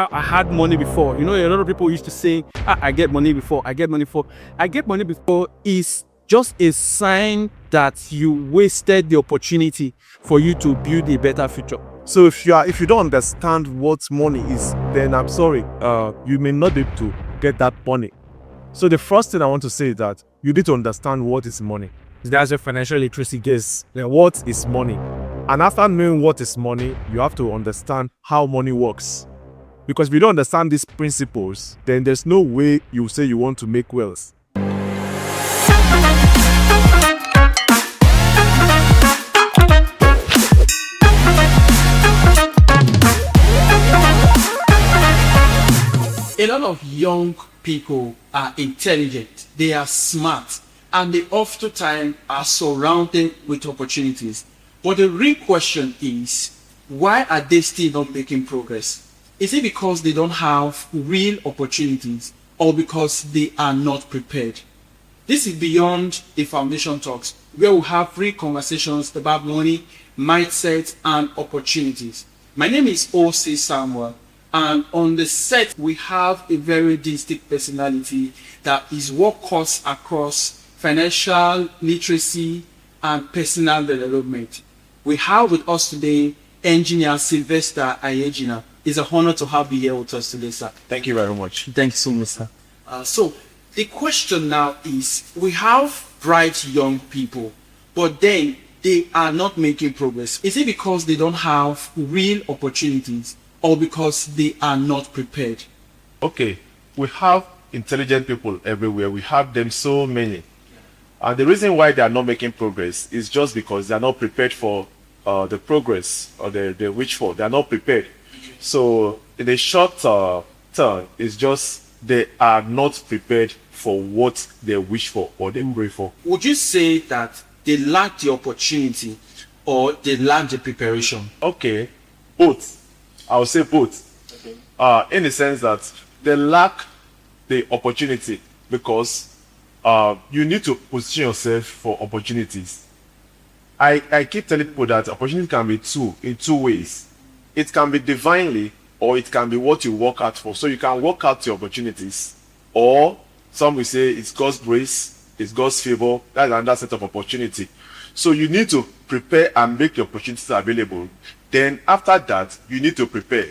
I had money before. You know, a lot of people used to say, I get money before, I get money before. I get money before is just a sign that you wasted the opportunity for you to build a better future. So if you don't understand what money is, then I'm sorry, you may not be able to get that money. So the first thing I want to say is that you need to understand what is money. That's your financial literacy gets. What is money? And after knowing what is money, you have to understand how money works. Because if you don't understand these principles, then there's no way you say you want to make wealth. A lot of young people are intelligent, they are smart, and they oftentimes are surrounded with opportunities. But the real question is, why are they still not making progress? Is it because they don't have real opportunities, or because they are not prepared? This is beyond the foundation talks, where we have real conversations about money, mindset, and opportunities. My name is Ocsamuel. And on the set, we have a very distinct personality that is workhorse across financial literacy and personal development. We have with us today engineer Sylvester Aiyejinna. It's an honor to have you here with us today, sir. Thank you very much. Thank you so much, sir. So the question now is, we have bright young people, but then they are not making progress. Is it because they don't have real opportunities, or because they are not prepared? Okay, we have intelligent people everywhere. We have them so many. And the reason why they are not making progress is just because they are not prepared for the progress or they wish for. They are not prepared. So in the short term, it's just they are not prepared for what they wish for or they pray for. Would you say that they lack the opportunity or they lack the preparation? Okay, both. I would say both. Okay. In the sense that they lack the opportunity because you need to position yourself for opportunities. I keep telling people that opportunity can be in two ways. It can be divinely, or it can be what you work out for. So you can work out your opportunities, or some will say it's God's grace, it's God's favor. That's another set of opportunity. So you need to prepare and make your opportunities available. Then after that, you need to prepare.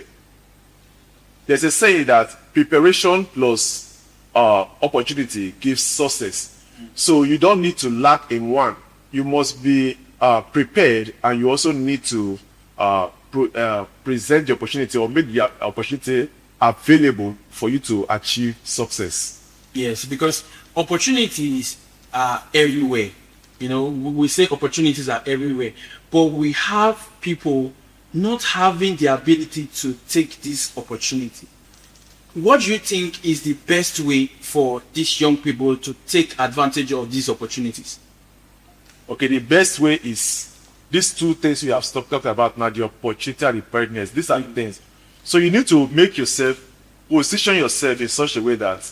There's a saying that preparation plus opportunity gives success. So you don't need to lack in one. You must be prepared, and you also need to present the opportunity or make the opportunity available for you to achieve success. Yes, because opportunities are everywhere. You know, we say opportunities are everywhere, but we have people not having the ability to take this opportunity. What do you think is the best way for these young people to take advantage of these opportunities? Okay, the best way is these two things we have talked about now, the opportunity and the preparedness. These are the things. So you need to position yourself in such a way that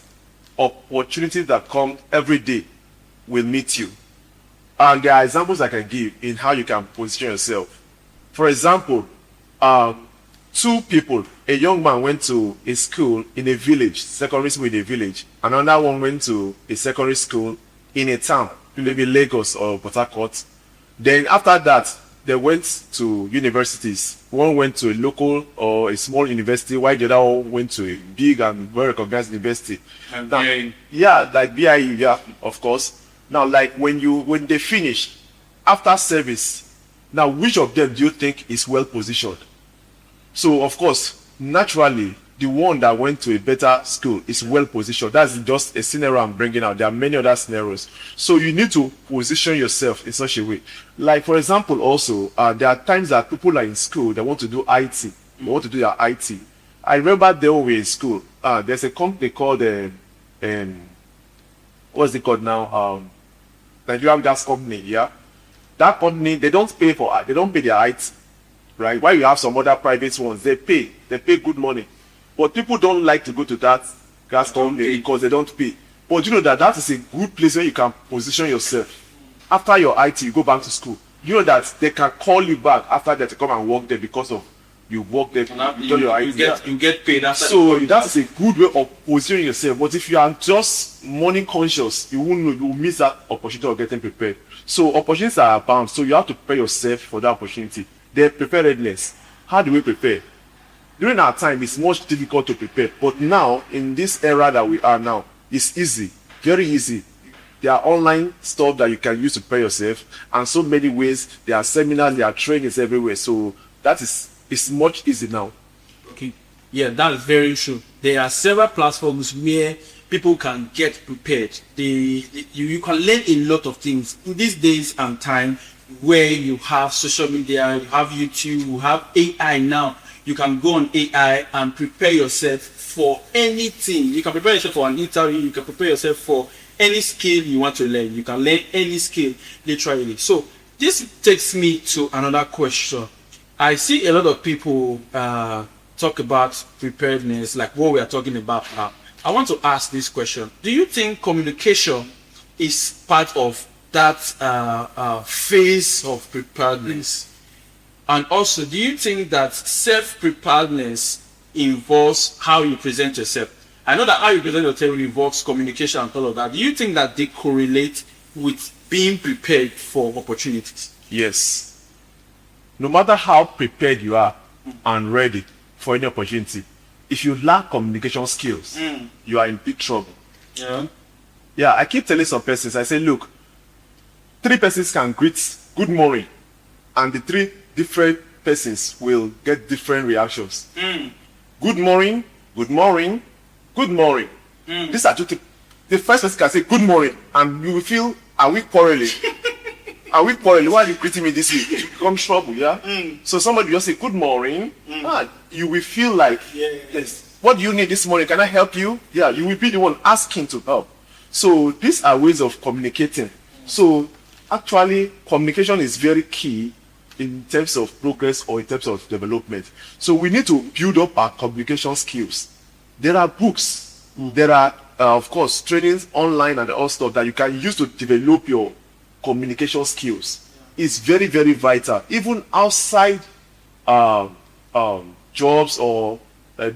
opportunities that come every day will meet you. And there are examples I can give in how you can position yourself. For example, two people, a young man went to a school in a village, secondary school in a village. Another one went to a secondary school in a town, maybe Lagos or Port Harcourt. Then after that, they went to universities. One went to a local or a small university, while the other one went to a big and well recognized university. And now, yeah, like BIE, yeah, of course. Now, like when they finish, after service, now which of them do you think is well positioned? So, of course, naturally, the one that went to a better school is well positioned. That's just a scenario I'm bringing out. There are many other scenarios. So you need to position yourself in such a way. Like, for example, also, there are times that people are in school, they want to do IT. They want to do their IT. I remember they were in school. There's a company called, what's it called now? Nigerian Gas Company, yeah? That company, they don't pay their IT, right? While you have some other private ones, they pay good money. But people don't like to go to that gas company because they don't pay. But you know that is a good place where you can position yourself. After your IT, you go back to school. You know that they can call you back after that to come and work there because of you work there, you get paid after. So that's a good way of positioning yourself. But if you are just money conscious, you won't know, you will miss that opportunity of getting prepared. So opportunities are abound, so you have to prepare yourself for that opportunity. Then preparedness. How do we prepare? During our time, it's much difficult to prepare, but now in this era that we are now, it's easy, very easy. There are online stuff that you can use to prepare yourself, and so many ways. There are seminars, there are trainings everywhere. So that is, it's much easier now. Okay, yeah, that is very true. There are several platforms where people can get prepared. You can learn a lot of things in these days and time, where you have social media, you have YouTube, you have AI now. You can go on AI and prepare yourself for anything. You can prepare yourself for an interview. You can prepare yourself for any skill you want to learn. You can learn any skill literally. So this takes me to another question. I see a lot of people talk about preparedness, like what we are talking about now. I want to ask this question. Do you think communication is part of that phase of preparedness? And also, do you think that self-preparedness involves how you present yourself? I know that how you present yourself involves communication and all of that. Do you think that they correlate with being prepared for opportunities? Yes. No matter how prepared you are and ready for any opportunity, if you lack communication skills, you are in big trouble. Yeah, I keep telling some persons, I say, look, 3 persons can greet good morning, and the 3 different persons will get different reactions. Good morning, good morning, good morning. These are 2 the first person can say good morning, and you will feel, are we quarreling? Are we quarreling? Why are you greeting me this way? It becomes trouble, yeah? So somebody just say good morning, you will feel like, yes, what do you need this morning? Can I help you? Yeah, you will be the one asking to help. So these are ways of communicating. So actually, communication is very key in terms of progress or in terms of development. So we need to build up our communication skills. There are books, there are of course trainings online and all stuff that you can use to develop your communication skills. It's very, very vital. Even outside jobs or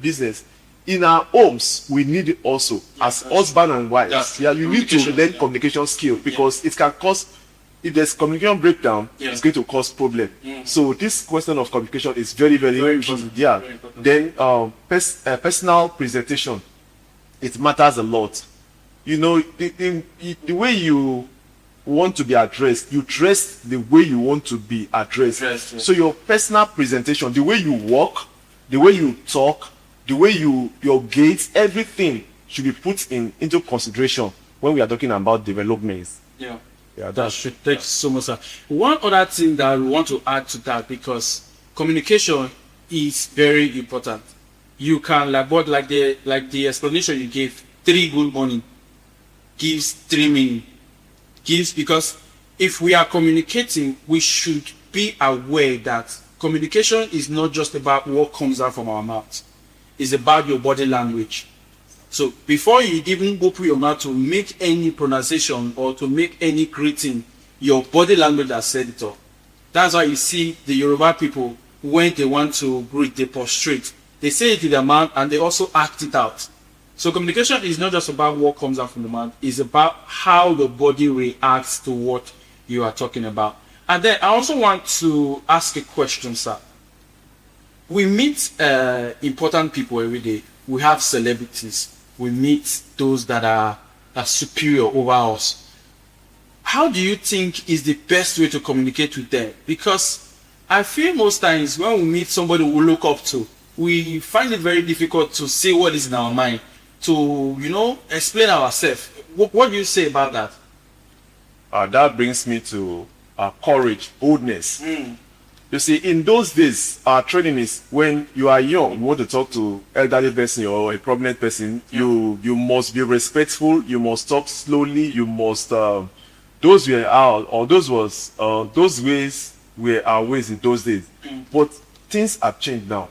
business, in our homes we need it also. As husband and wives, you need to learn communication skills, because it can cause, if there's communication breakdown, it's going to cause problem. So this question of communication is very, very important. Very important. Then personal presentation, it matters a lot. You know, the way you want to be addressed, you dress the way you want to be addressed. So your personal presentation, the way you walk, the way you talk, the way your gait, everything should be put into consideration when we are talking about developments. Yeah, that should take so much. One other thing that we want to add to that, because communication is very important. You can, like the explanation you gave, 3 good morning gives 3 meaning. Because if we are communicating, we should be aware that communication is not just about what comes out from our mouth. It's about your body language. So before you even open your mouth to make any pronunciation or to make any greeting, your body language has said it all. That's why you see the Yoruba people, when they want to greet, they prostrate. They say it in their mouth and they also act it out. So communication is not just about what comes out from the mouth. It's about how the body reacts to what you are talking about. And then I also want to ask a question, sir. We meet important people every day. We have celebrities. We meet those that are superior over us. How do you think is the best way to communicate with them? Because I feel most times when we meet somebody we look up to, we find it very difficult to say what is in our mind, to, explain ourselves. What do you say about that? That brings me to courage, boldness. You see, in those days, our training is when you are young, you want to talk to elderly person or a prominent person, you must be respectful, you must talk slowly, you must those were our, or those ways were our ways in those days. But things have changed now.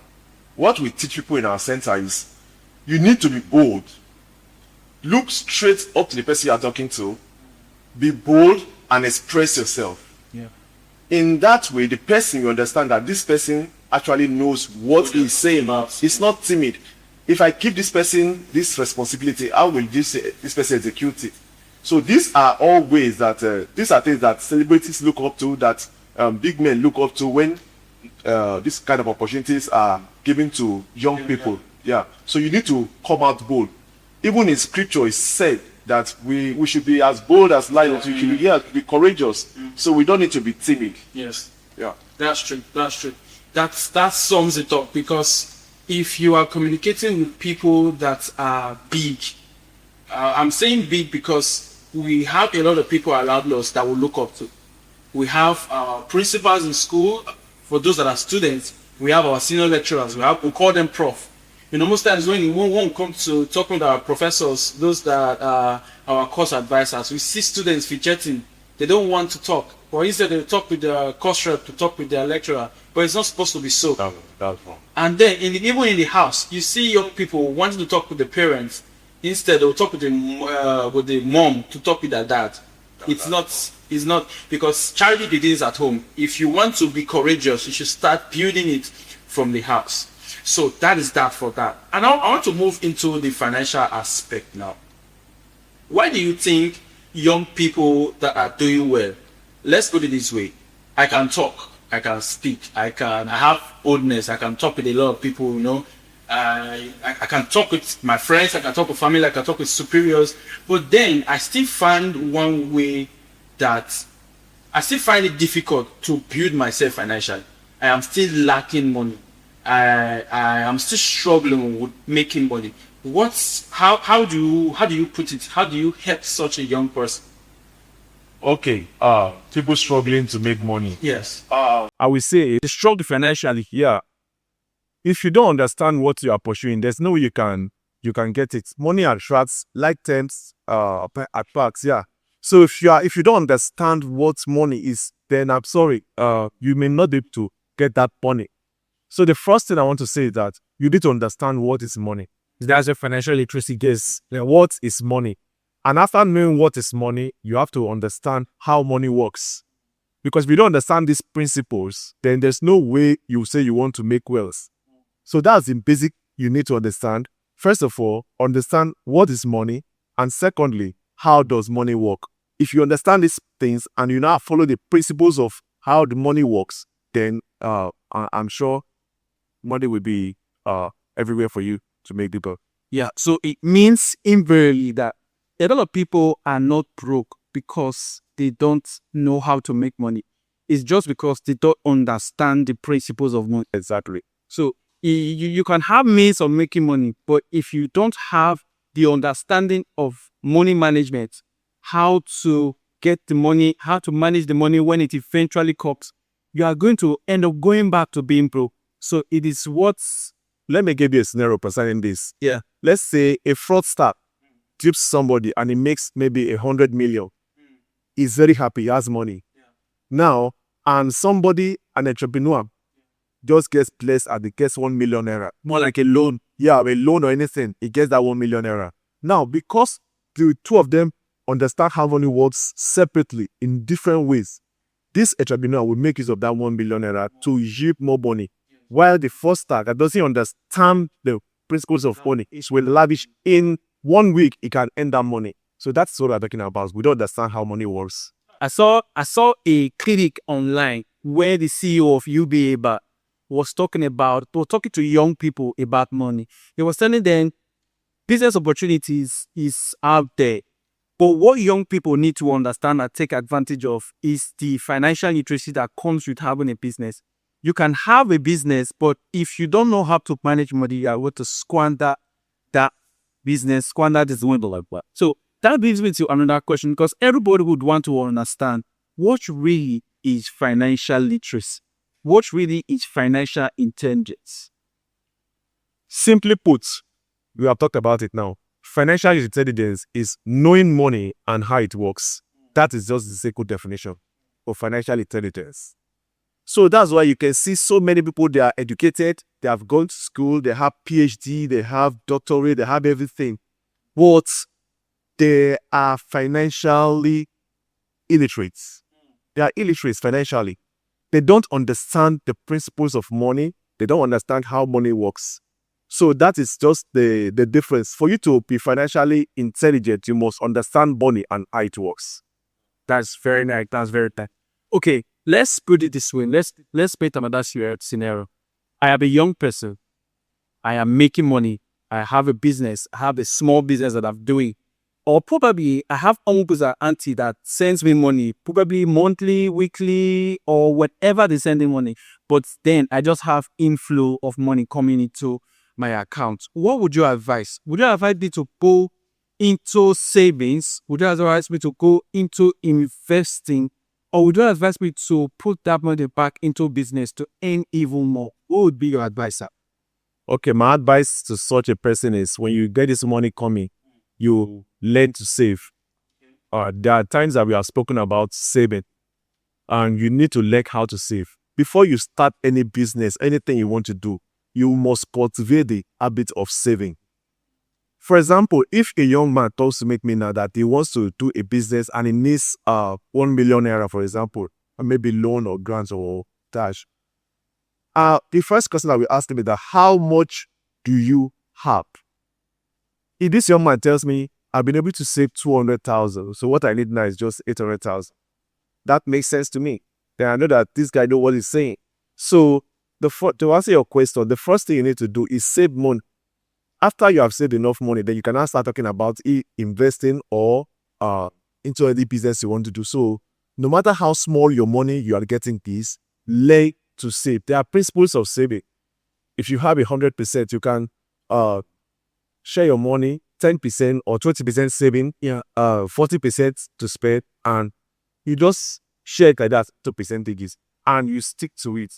What we teach people in our center is you need to be bold. Look straight up to the person you are talking to, be bold and express yourself. In that way, the person will understand that this person actually knows what he's saying. It's not timid. If I give this person this responsibility, how will this person execute it? So these are all ways that these are things that celebrities look up to, that big men look up to when these kind of opportunities are given to young people. Yeah. So you need to come out bold. Even in scripture, it's said that we should be as bold as lions. We should be courageous. So we don't need to be timid. Yes. Yeah. That's true. That's true. That sums it up, because if you are communicating with people that are big, I'm saying big because we have a lot of people around us that we look up to. We have our principals in school. For those that are students, we have our senior lecturers. We call them prof. You know, most times when one comes to talking with our professors, those that are our course advisors, we see students fidgeting. They don't want to talk. Or instead they talk with their course rep, to talk with their lecturer. But it's not supposed to be so. That's wrong. And then even in the house, you see young people wanting to talk with the parents. Instead, they'll talk with the mom to talk with their dad. It's not because charity begins at home. If you want to be courageous, you should start building it from the house. So that is that for that. And I want to move into the financial aspect now. Why do you think young people that are doing well, let's put it this way, I can talk, I can speak, I have boldness, I can talk with a lot of people, you know, I can talk with my friends, I can talk with family, I can talk with superiors, but then I still find one way that I still find it difficult to build myself financially. I am still lacking money. I am still struggling with making money. How do you put it? How do you help such a young person? Okay. People struggling to make money. Yes. I will say they struggle financially. Yeah. If you don't understand what you are pursuing, there's no way you can get it. Money attracts like terms at parks. Yeah. So if you don't understand what money is, then I'm sorry. You may not be able to get that money. So the first thing I want to say is that you need to understand what is money. That's where financial literacy gets. What is money? And after knowing what is money, you have to understand how money works. Because if you don't understand these principles, then there's no way you say you want to make wealth. So that's the basic you need to understand. First of all, understand what is money. And secondly, how does money work? If you understand these things and you now follow the principles of how the money works, then I'm sure money will be everywhere for you to make the buck. Yeah, so it means invariably that a lot of people are not broke because they don't know how to make money. It's just because they don't understand the principles of money. Exactly. So you can have means of making money, but if you don't have the understanding of money management, how to get the money, how to manage the money when it eventually comes, you are going to end up going back to being broke. So it is what's... Let me give you a scenario concerning this. Yeah. Let's say a fraudster dupes somebody and he makes maybe 100 million. He's very happy, he has money. Now, and somebody, an entrepreneur, just gets placed and he gets 1 million naira. more like a loan. Yeah, a loan or anything, he gets that 1 million naira. Now, because the two of them understand how money works separately in different ways, this entrepreneur will make use of that 1 million naira to yield more money. While the fraudster that doesn't understand the principles of money, it will lavish in 1 week, he can earn that money. So that's what we're talking about. We don't understand how money works. I saw a clinic online where the CEO of UBA was talking to young people about money. He was telling them business opportunities is out there. But what young people need to understand and take advantage of is the financial literacy that comes with having a business. You can have a business, but if you don't know how to manage money, you are going to squander that business, squander this window like that. So that brings me to another question, because everybody would want to understand what really is financial literacy. What really is financial intelligence? Simply put, we have talked about it now. Financial intelligence is knowing money and how it works. That is just the simple definition of financial intelligence. So that's why you can see so many people, they are educated, they have gone to school, they have PhD, they have doctorate, they have everything. But they are financially illiterate. They are illiterate financially. they don't understand the principles of money. They don't understand how money works. So that is just the difference. For you to be financially intelligent, you must understand money and how it works. That's very nice. That's very nice. Okay, let's put it this way. Let's paint another scenario. I am a young person. I am making money. I have a business. I have a small business that I'm doing. Or probably I have uncles or auntie that sends me money, probably monthly, weekly, or whatever they send me money. But then I just have inflow of money coming into my account. What would you advise? Would you advise me to go into savings? Would you advise me to go into investing? Or would you advise me to put that money back into business to earn even more? What would be your advice, sir? Okay, my advice to such a person is when you get this money coming, you learn to save. There are times that we have spoken about saving, and you need to learn how to save. Before you start any business, anything you want to do, you must cultivate the habit of saving. For example, if a young man talks to make me now that he wants to do a business and he needs 1 million naira, for example, or maybe loan or grants or cash, the first question that we ask him is that how much do you have? If this young man tells me I've been able to save 200,000, so what I need now is just 800,000, that makes sense to me. Then I know that this guy knows what he's saying. So to answer your question, the first thing you need to do is save money. After you have saved enough money, then you can now start talking about investing or into any business you want to do. So no matter how small your money you are getting is, learn to save. There are principles of saving. If you have 100%, you can share your money 10% or 20% saving, 40% to spend, and you just share it like that to percentages, and you stick to it.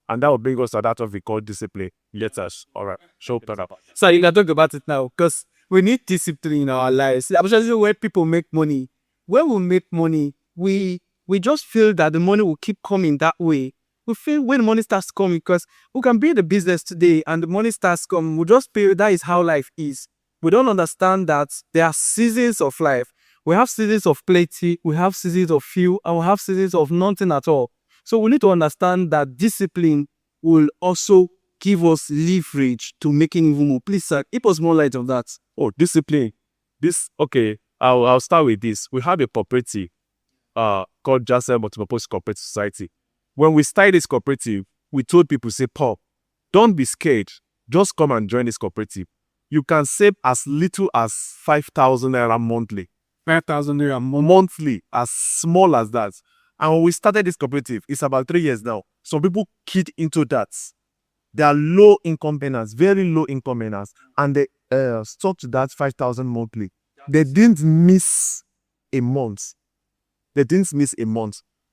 And that will bring us to that of we call discipline. Let us. All right. Show up. So you can talk about it now because we need discipline in our lives. Especially when people make money. When we make money, we just feel that the money will keep coming that way. We feel when the money starts coming, because we can be in the business today and the money starts coming, we just feel that is how life is. We don't understand that there are seasons of life. We have seasons of plenty, we have seasons of few, and we have seasons of nothing at all. So we need to understand that discipline will also give us leverage to making even more. Please, sir, give us more light on that. Oh, discipline. Okay, I'll start with this. We have a cooperative called Jasper Multipurpose Cooperative Society. When we started this cooperative, we told people, say, Paul, don't be scared. Just come and join this cooperative. You can save as little as 5,000 naira monthly. 5,000 naira monthly, as small as that. And when we started this cooperative, it's about 3 years now. Some people keyed into that. They are low income earners, very low income earners, and they stuck to that 5,000 monthly. They didn't miss a month.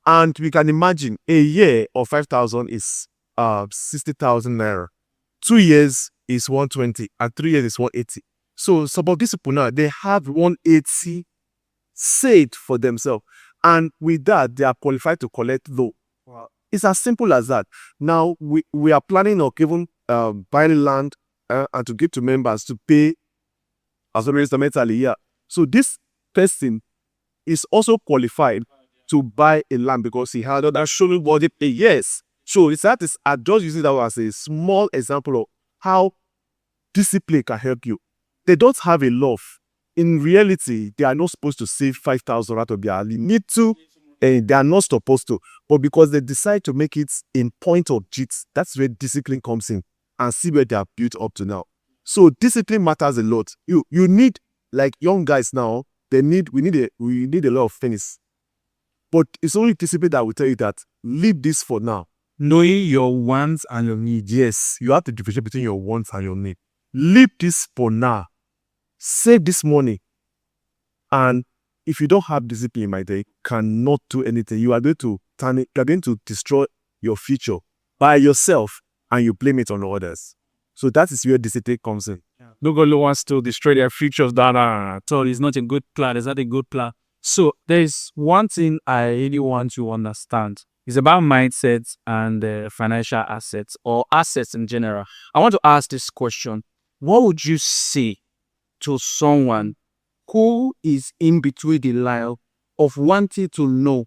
And we can imagine a year of 5,000 is 60,000 naira. 2 years is 120, and 3 years is 180. So some of these people now, they have 180 saved for themselves. And with that, they are qualified to collect loan. Wow. It's as simple as that. Now, we are planning on even buying land and to give to members to pay as well as mentally. Yeah. So this person is also qualified to buy a land because he had that showing body pay. Yes. So it's that is I just using that as a small example of how discipline can help you. They don't have a love. In reality, they are not supposed to save 5,000 out of their need to, and they are not supposed to. But because they decide to make it in point of JIT, that's where discipline comes in, and see where they are built up to now. So discipline matters a lot. You need, like young guys now, we need a lot of things. But it's only discipline that will tell you that leave this for now. Knowing your wants and your needs. Yes, you have to differentiate between your wants and your need. Leave this for now. Save this money. And if you don't have discipline, my day, cannot do anything. You are going to turn it, you are going to destroy your future by yourself, and you blame it on others. So that is where discipline comes in. Nobody wants to destroy their futures. So it's not a good plan. It's not a good plan. So there's one thing I really want to understand. It's about mindsets and financial assets or assets in general. I want to ask this question. What would you say to someone who is in between the line of wanting to know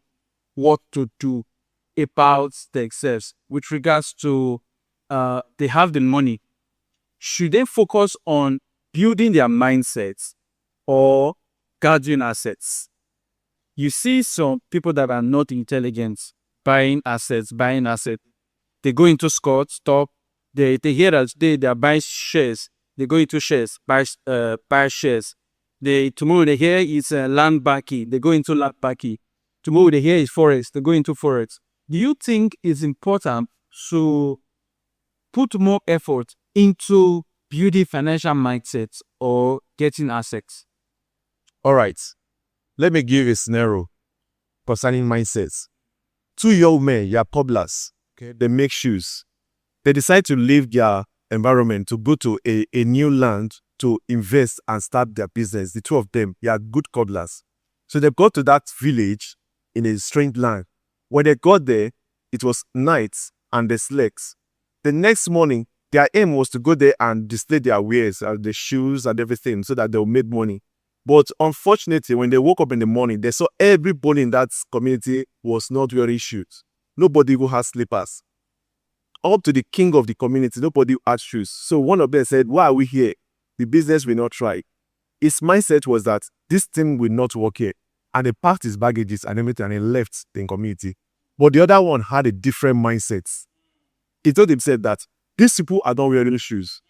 what to do about themselves with regards to they have the money. Should they focus on building their mindsets or gathering assets? You see some people that are not intelligent buying assets. They go into stock. They hear that they are buying shares. They go into shares, buy shares. Tomorrow they hear it's land backing. They go into land backing. Tomorrow they hear it's forex. They go into forex. Do you think it's important to put more effort into building financial mindsets or getting assets? All right. Let me give a scenario concerning mindsets. Two young men, they are cobblers. Okay, they make shoes. They decide to leave their environment to go to a new land to invest and start their business. The two of them, they are good cobblers. So they go to that village in a strange land. When they got there, it was night and they slept. The next morning, their aim was to go there and display their wares, the shoes and everything, so that they'll make money. But unfortunately, when they woke up in the morning, they saw everybody in that community was not wearing shoes. Nobody who has slippers. Up to the king of the community, nobody had shoes. So one of them said, why are we here? The business will not try. His mindset was that this thing will not work here. And he packed his baggages and everything and he left the community. But the other one had a different mindset. He told himself that these people are not wearing shoes.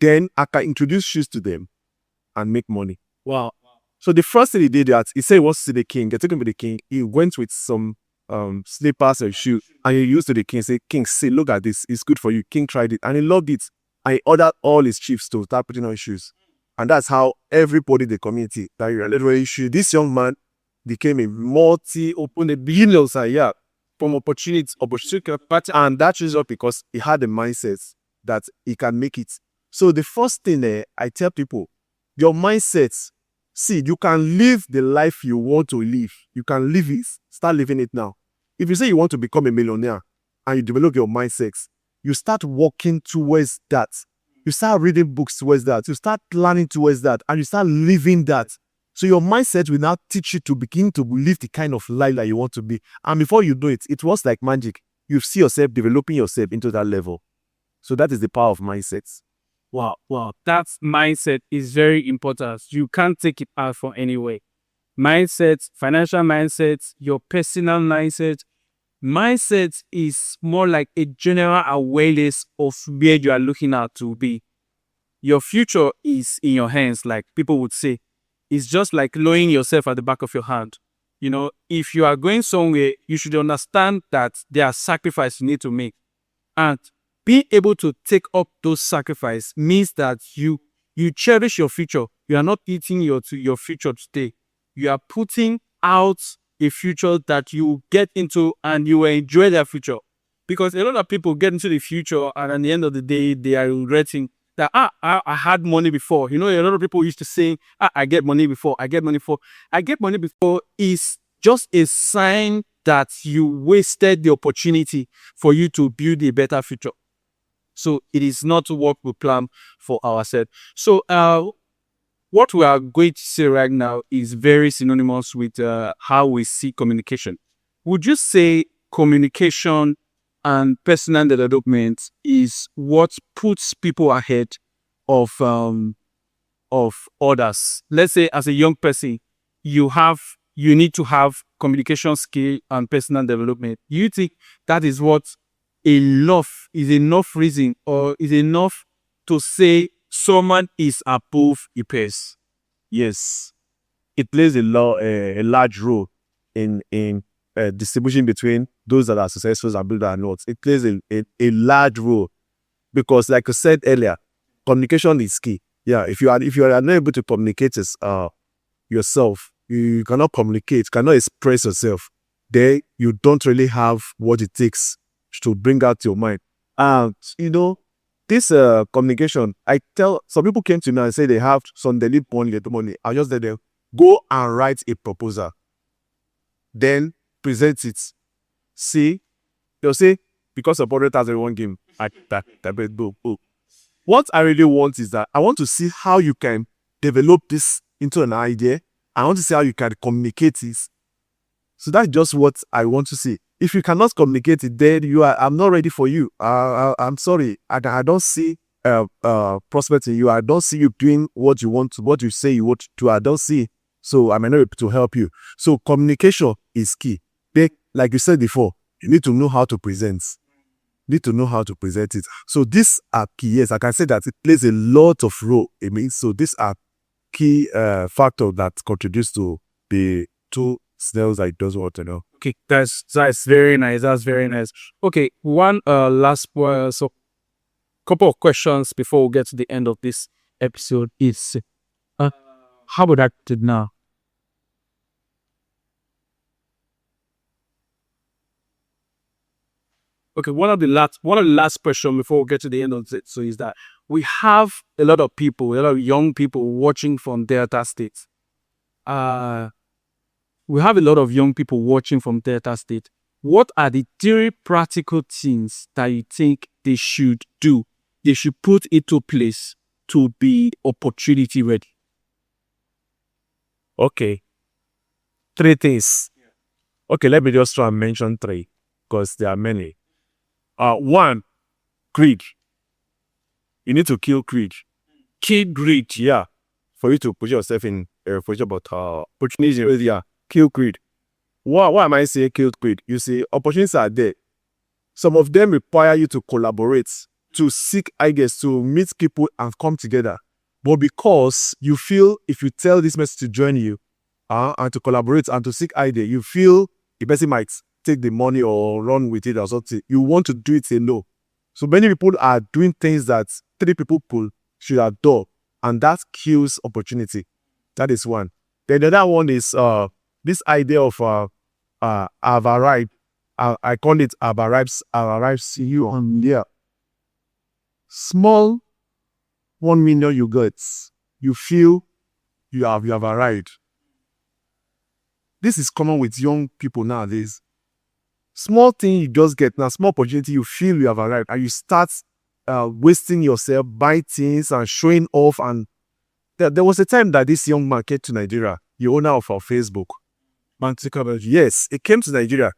Then I can introduce shoes to them and make money. Wow. So the first thing he did that, he said he wants to see the king. They took him to the king. He went with some slippers and shoe. And he used to the king, say, King, see, look at this. It's good for you. King tried it. And he loved it. And he ordered all his chiefs to start putting on shoes. And that's how everybody in the community that literally shoes. This young man became a opened a business, from opportunity, and that is up because he had the mindset that he can make it. So the first thing I tell people, your mindset, see, you can live the life you want to live. You can live it. Start living it now. If you say you want to become a millionaire and you develop your mindset, you start working towards that. You start reading books towards that. You start learning towards that. And you start living that. So your mindset will now teach you to begin to live the kind of life that you want to be. And before you do it, it was like magic. You see yourself developing yourself into that level. So that is the power of mindsets. Wow. That mindset is very important. You can't take it out from anywhere. Mindset, financial mindset, your personal mindset. Mindset is more like a general awareness of where you are looking at to be. Your future is in your hands, like people would say. It's just like knowing yourself at the back of your hand. You know, if you are going somewhere, you should understand that there are sacrifices you need to make. And being able to take up those sacrifices means that you cherish your future. You are not eating your future today. You are putting out a future that you get into and you will enjoy that future. Because a lot of people get into the future and at the end of the day, they are regretting that, I had money before. You know, a lot of people used to say, I get money before. I get money before is just a sign that you wasted the opportunity for you to build a better future. So it is not what we plan for ourselves. So what we are going to say right now is very synonymous with how we see communication. Would you say communication and personal development is what puts people ahead of others? Let's say as a young person, you need to have communication skill and personal development. Do you think that is what enough reason or is enough to say someone is above a peers? Yes, it plays a large role in distribution between those that are successful and those that are not. It plays a large role because, like I said earlier, communication is key. Yeah, if you are not able to communicate yourself, you cannot communicate, cannot express yourself, then you don't really have what it takes to bring out your mind. And this communication, I tell some people came to me and say they have some they need money. I just let them go and write a proposal, then present it. See, they'll say because of 100,000 one game, what I really want is that I want to see how you can develop this into an idea. I want to see how you can communicate this So that's just what I want to see. If you cannot communicate it, then I'm not ready for you. I'm sorry. I don't see prospect in you. I don't see you doing what you want to, what you say you want to do. I don't see. So I may not be able to help you. So communication is key. Like you said before, you need to know how to present. Need to know how to present it. So these are key. Yes, I can say that it plays a lot of role. I mean, so these are key factor that contributes to the two sales I does want to know. Okay, that's very nice. That's very nice. Okay, one last so couple of questions before we get to the end of this episode is how about that now? Okay, one of the last question before we get to the end of it. So is that we have a lot of young people watching from Delta State. We have a lot of young people watching from Delta State. What are the 3 practical things that you think they should do? They should put into place to be opportunity ready. Okay. 3 things. Okay, let me just try and mention 3 because there are many. 1, greed. You need to kill greed. Kill greed, yeah. For you to put yourself in a position about opportunities, yeah. Kill greed. Why am I saying kill greed? You see, opportunities are there. Some of them require you to collaborate, to seek ideas, to meet people and come together. But because you feel if you tell this message to join you and to collaborate and to seek ideas, you feel the person might take the money or run with it or something. You want to do it alone. So many people are doing things that 3 people should have done, and that kills opportunity. That is one. Then the other one is this idea of I've arrived. I call it I've arrived. See you on there. Small 1 million you get, you feel you have arrived. This is common with young people nowadays. Small thing you just get now, small opportunity, you feel you have arrived, and you start wasting yourself, buying things and showing off. And there was a time that this young man came to Nigeria, the owner of our Facebook. Yes, he came to Nigeria.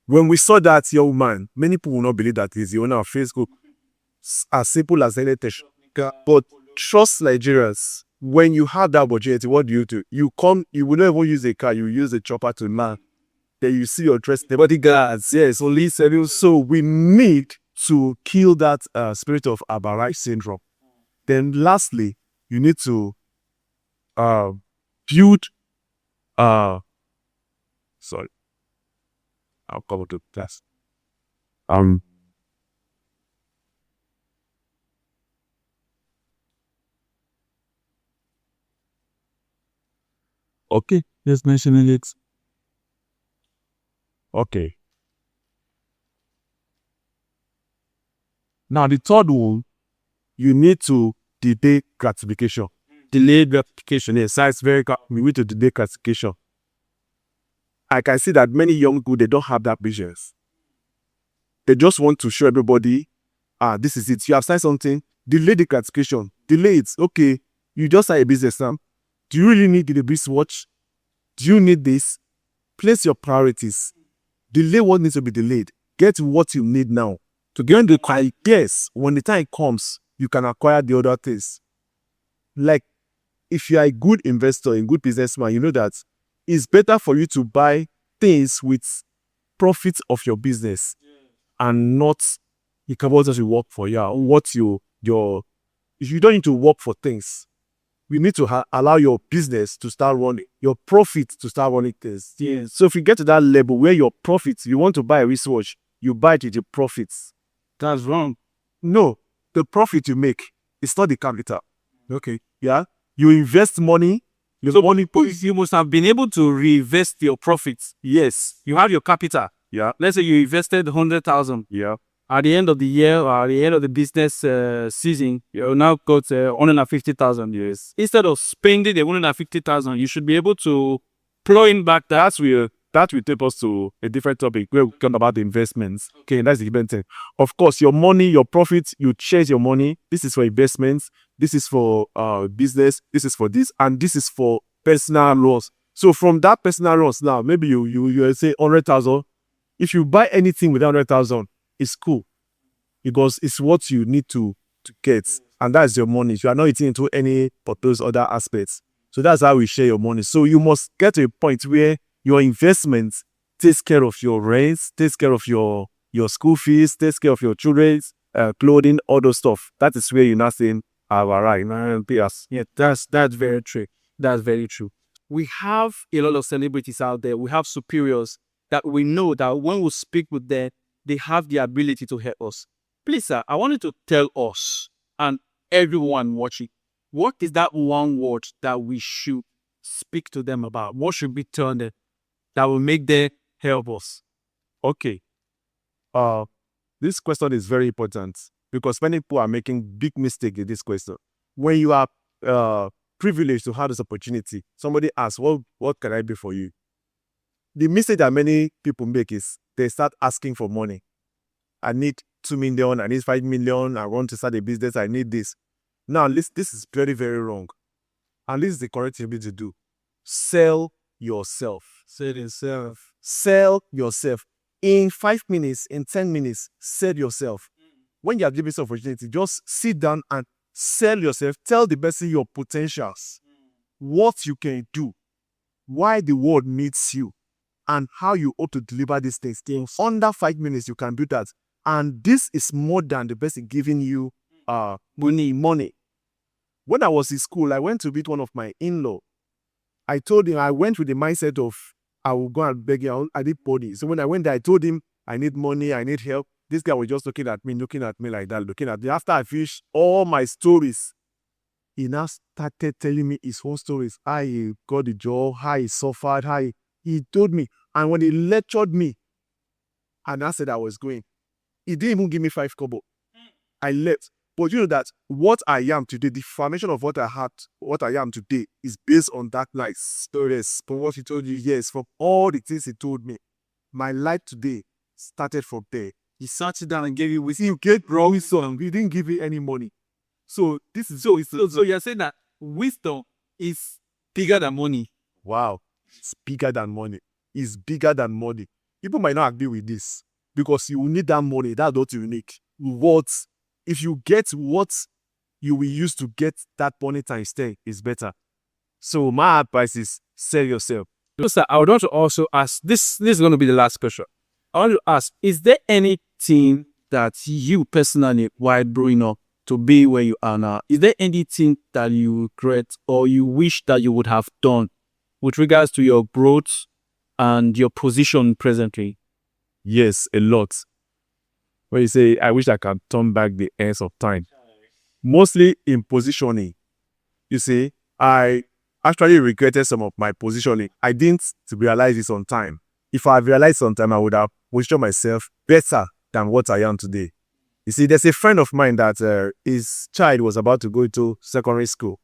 When we saw that young man, many people will not believe that he's the owner of Facebook. As simple as anything. But trust Nigerians. When you have that opportunity, what do? You come, you will not even use a car, you use a chopper to land. Then you see your dress, the bodyguards, yes, only serving. So we need to kill that spirit of Abarai syndrome. Then lastly, you need to build sorry. I'll come to class. Okay, just mentioning it. Okay. Now the third one, you need to delay gratification. Delay gratification. Yes, that's very good. We need to delay gratification. I can see that many young people, they don't have that patience. They just want to show everybody, this is it. You have signed something, delay the gratification. Delay it. Okay, you just signed a business now. Do you really need the wristwatch? Do you need this? Place your priorities. Delay what needs to be delayed. Get what you need now. To get the yes, when the time comes, you can acquire the other things. Like, if you are a good investor, a good businessman, you know that it's better for you to buy things with profits of your business and not you can what you work for. Yeah, what you don't need to work for things. We need to allow your business to start running, your profit to start running things. Yes. So if you get to that level where your profits, you want to buy a wristwatch, you buy it with your profits. That's wrong. No, the profit you make is not the capital. Okay. Yeah. You invest money. You must have been able to reinvest your profits. Yes. You have your capital. Yeah. Let's say you invested 100,000. Yeah. At the end of the year or at the end of the business season, you now got 150,000. Yes. Instead of spending the 150,000, you should be able to plow in back that will take us to a different topic where we talk about the investments. Okay, that's the event thing. Of course, your money, your profits, you chase your money. This is for investments. This is for business. This is for this, and this is for personal loss. So from that personal runs now, maybe you say 100,000. If you buy anything with 100,000, it's cool because it's what you need to get, and that's your money. You are not eating into any of those other aspects. So that's how we share your money. So you must get to a point where your investment takes care of your rent, takes care of your school fees, takes care of your children's clothing, all those stuff. That is where you're not saying, all right, Yeah, that's very true. That's very true. We have a lot of celebrities out there. We have superiors that we know that when we speak with them, they have the ability to help us. Please, sir, I wanted to tell us and everyone watching, what is that one word that we should speak to them about? What should be turned that will make them help us? Okay. This question is very important because many people are making big mistake in this question. When you are privileged to have this opportunity, somebody asks, what can I do for you? The mistake that many people make is they start asking for money. I need 2 million, I need 5 million, I want to start a business, I need this. Now, this is very, very wrong. And this is the correct thing to do. Sell yourself. Sell yourself. Sell yourself. In 5 minutes, in 10 minutes, sell yourself. When you are given this opportunity, just sit down and sell yourself. Tell the person your potentials, what you can do, why the world needs you, and how you ought to deliver these things. Under 5 minutes, you can do that. And this is more than the person giving you money. When I was in school, I went to meet one of my in-law. I told him, I went with the mindset of, I will go and beg you. I need money. So when I went there, I told him, I need money, I need help. This guy was just looking at me like that, looking at me. After I finished all my stories, he now started telling me his own stories. How he got the job, how he suffered, he told me. And when he lectured me, and I said I was going, he didn't even give me 5 kobo. I left. But you know that what I am today, the foundation of what I am today, is based on that like stories. From what he told you, yes, from all the things he told me. My life today started from there. He sat you down and gave you wisdom. He gave wisdom. He didn't give you any money. So this is so you're saying that wisdom is bigger than money. Wow. It's bigger than money. It's bigger than money. People might not agree with this because you will need that money. That's what you need. If you get what you will use to get that money times 10 is better. So my advice is sell yourself. So, sir, I would want to also ask, this is going to be the last question. I want to ask, is there anything that you personally, while growing up to be where you are now, is there anything that you regret or you wish that you would have done with regards to your growth and your position presently? Yes, a lot. When you say, I wish I can turn back the ends of time. Mostly in positioning. You see, I actually regretted some of my positioning. I didn't realize this on time. If I realized on time, I would have positioned myself better than what I am today. You see, there's a friend of mine that his child was about to go to secondary school.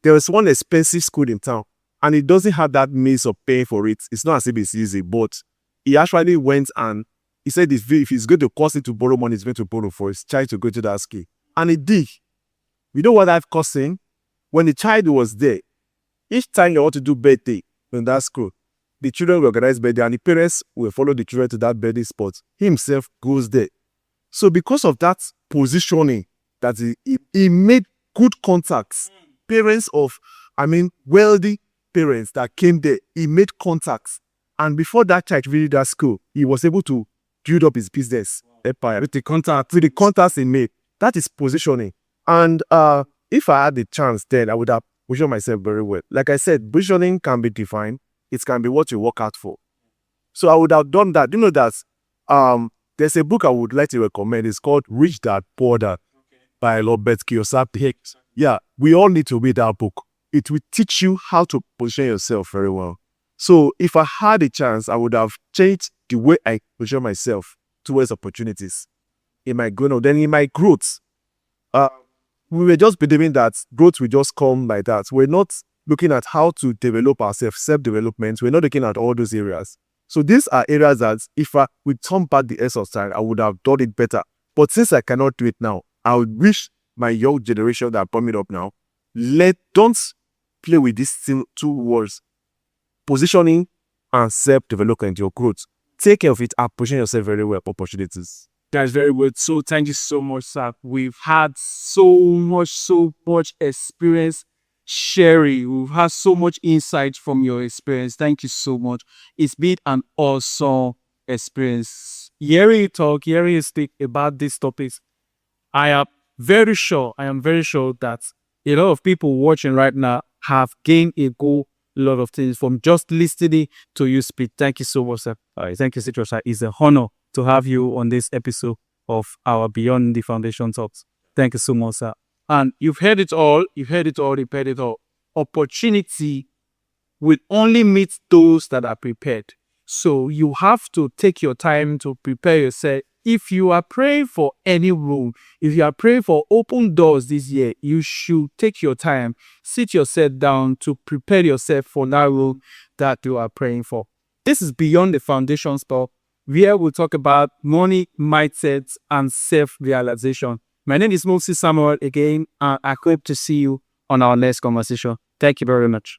There was one expensive school in town, and he doesn't have that means of paying for it. It's not as if it's easy, but he actually went and he said if he's going to cost it to borrow money, he's going to borrow for his child to go to that school. And he did. You know what that cost him? When the child was there, each time they want to do birthday in that school, the children will organize birthday and the parents will follow the children to that birthday spot. He himself goes there. So because of that positioning, that he made good contacts. Parents of, wealthy parents that came there, he made contacts. And before that child really that school, he was able to build up his business empire with the contacts he made. That is positioning. And if I had the chance then, I would have positioned myself very well. Like I said, positioning can be defined. It can be what you work out for. So I would have done that. You know that there's a book I would like to recommend. It's called Rich Dad, Poor Dad by Robert Kiyosaki. Yeah, we all need to read that book. It will teach you how to position yourself very well. So if I had a chance, I would have changed the way I position myself towards opportunities in my growth. Then in my growth, we were just believing that growth will just come like that. We're not looking at how to develop ourselves, self-development. We're not looking at all those areas. So these are areas that if I would turn back the S of time, I would have done it better. But since I cannot do it now, I would wish my young generation that are coming up now, don't play with these two words. positioning and self-development, your growth. Take care of it and position yourself very well for opportunities. That's very good. So thank you so much, sir. We've had so much experience sharing. We've had so much insight from your experience. Thank you so much. It's been an awesome experience. Hearing you talk, hearing you speak about these topics, I am very sure that a lot of people watching right now have gained a whole lot of things from just listening to you speak. Thank you so much, sir. Thank you, Citro, sir. It's an honor to have you on this episode of our Beyond the Foundation Talks. Thank you so much, sir. And you've heard it all. You've heard it all. Opportunity will only meet those that are prepared. So you have to take your time to prepare yourself. If you are praying for any room, if you are praying for open doors this year, you should take your time, sit yourself down to prepare yourself for that room that you are praying for. This is Beyond the Foundation Talk, where we'll talk about money, mindsets, and self-realization. My name is Ocsamuel again, and I hope to see you on our next conversation. Thank you very much.